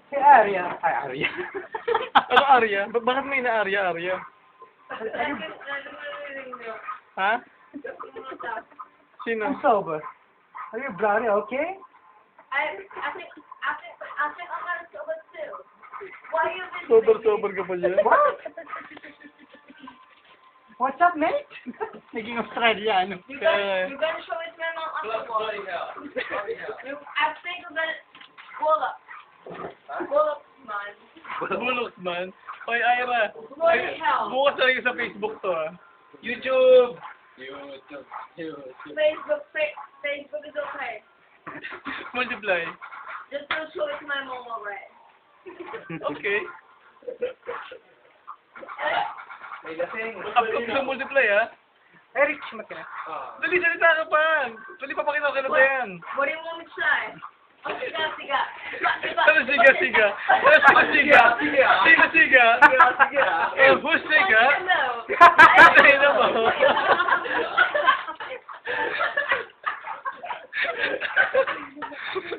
Si Arya. Ay, Arya. Ano Arya? Bakit may na-Arya, Arya? Ha? Sino? I'm sober. Are you bloody okay? I think I'm gonna sober too. Why you been Sober ka pa dyan? What? What's up, mate? Naging Australiano. You're gonna show it to my mom afterwards. I think we're gonna roll up. Roll up, man. Bulok man. Oy, Ira. Bloody hell. Bukas talaga sa Facebook to, ah. YouTube! Facebook is okay. Multiply. Just don't show it to my mom already. Okay. May lasing. Upload sa multiply, ah. Eric, makina. Dali, salita ka pa. Dali, papakita ko kailan ba yan. What do you want me to say? Oh, siga. Ano siga? Ano siga? Siga. Eh, who's siga? Ay, na ba?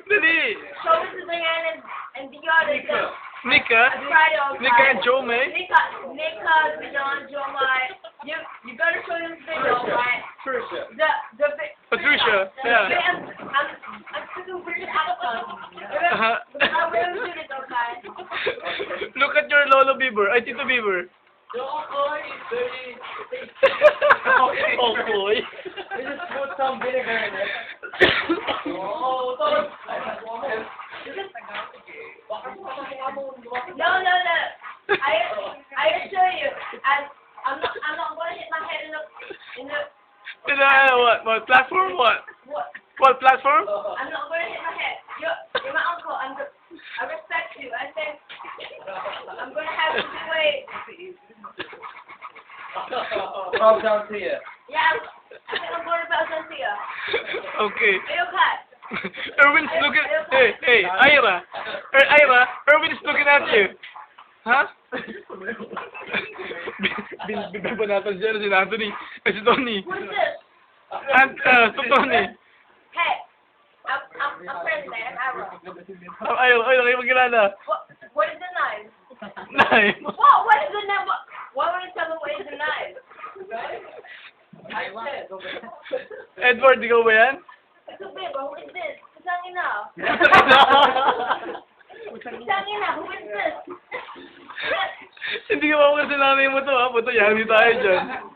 Dali. Show it to Diane and the other. Nika? Nika and Joe May? Nika, Beyond, Joe May. You gotta show them the video, right? Trisha. Patricia, yeah. I'm thinking British accent. I will do it, okay? Look at your Lolo Bieber. Ay, Tito Bieber. Oh, boy. Just put some vinegar in it. No. I assure you, I'm not going to hit my head in the What platform? What platform? I'm not going to hit my head. You're my uncle. I respect you. I think I'm going to have to do it. Bow down to you. Yeah, I think I'm going to bow down to you. Okay. Are you okay? Erwin's looking. Hey, Ira. Ira, Erwin's looking at you. Huh? Binabanasan siya si Anthony. Si Tony. Who's this? And, Tony. Hey, I'm president. I'm Ira. Ay, nakipagkilala. What is the name? Nay. What is the name? Why won't you tell me what is the name? Edward, ikaw ba yan? It's a bit, but who is this? Kusangina. Kusangina, who is this? Hindi ka mawag sa nanay mo to, ha? Puto, yari tayo dyan.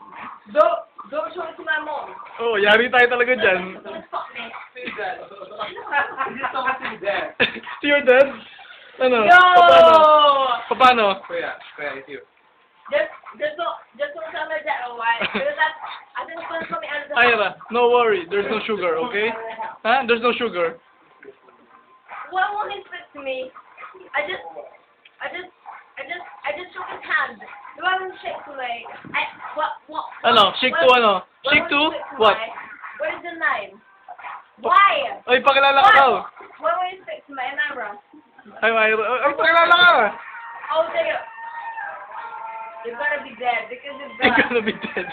Don't show it to my mom. Oo, yari tayo talaga dyan. Don't fuck me. Just talk to Dad. To your dad? Ano? Yo! Paano? Kuya, it's you. Just don't tell my dad, alright? Because I think it's gonna put me out of the Ira, no worry. There's no sugar, okay? Huh? There's no sugar. Why won't he speak to me? I just shook his hand. You haven't shake to me. What? Ano? Shake to ano? Shake to? What? What is the name? Why? Ay, pakilala ka daw. Why won't you speak to me? Am I wrong? Ay, Ira. Ay, pakilala ka. Oh, dear. You're gonna be dead because you're You're gone. gonna be dead.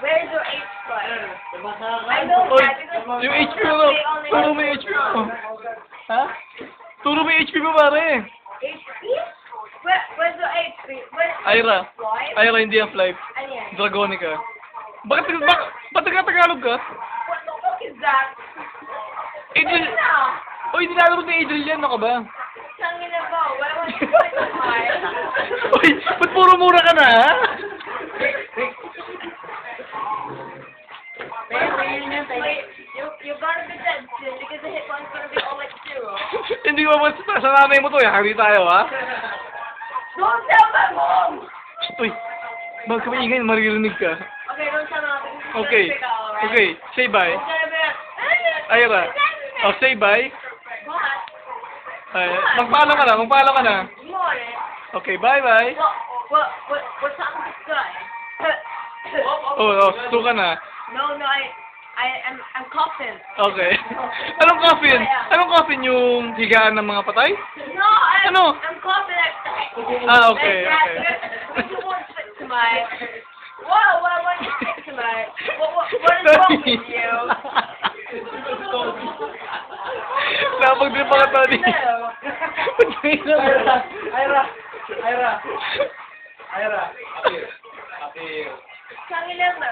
Where is your H spot? I know Oy, that because yung HP mo. Turo mo yung HP mo. Ha? Turo mo yung HP mo, pare. HP? Where's your HP? Ira. Why? Ira, hindi ang flight. Ayan. Dragonica. Bakit nagkatagalog ka? What the fuck is that? Adriel. Ano na? Oy, dinalo mo ni Adriel yan. Ano ka ba? Tangin na ba? Why won't you speak to me? Oy, ba't puro mura ka na, ha? You're gonna be dead soon because the hit one's gonna be all like zero. Hindi ko ba sa nanay mo to, yari tayo, ha? Don't tell my mom! Uy, bag ka maingay, maririnig ka. Okay, don't tell my mom. Okay, okay, say bye. It's gonna be Ayra, oh, say bye. What? Ay, magpaalam ka na, magpaalam ka na. Morning. Okay, bye-bye. What's up with this guy? Oh, ito ka na. No, I'm coughing. Okay. Anong coffin? Anong coffin yung higaan ng mga patay? No, Ano? I'm coughing at Ah, okay, like that. okay. What you want to stick to my... What you stick to my... What is wrong with you? Napagdripa ka ka, Tony. Ira. Ira. Ira. Appeal. Remember,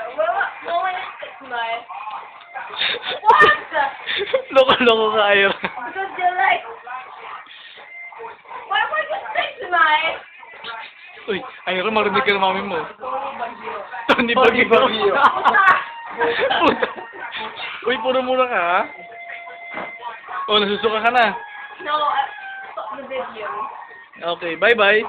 no one is sick tonight. What? Loko-loko ka, Ira. Because you're like, why were you sick tonight? Uy, Ira, marinig ka ng mami mo. Tony Tony Bagyo. Bagyo. Puta. Uy, puro mura ka, ha? O, nasusuka ka na. No, I stopped the video. Okay, bye-bye.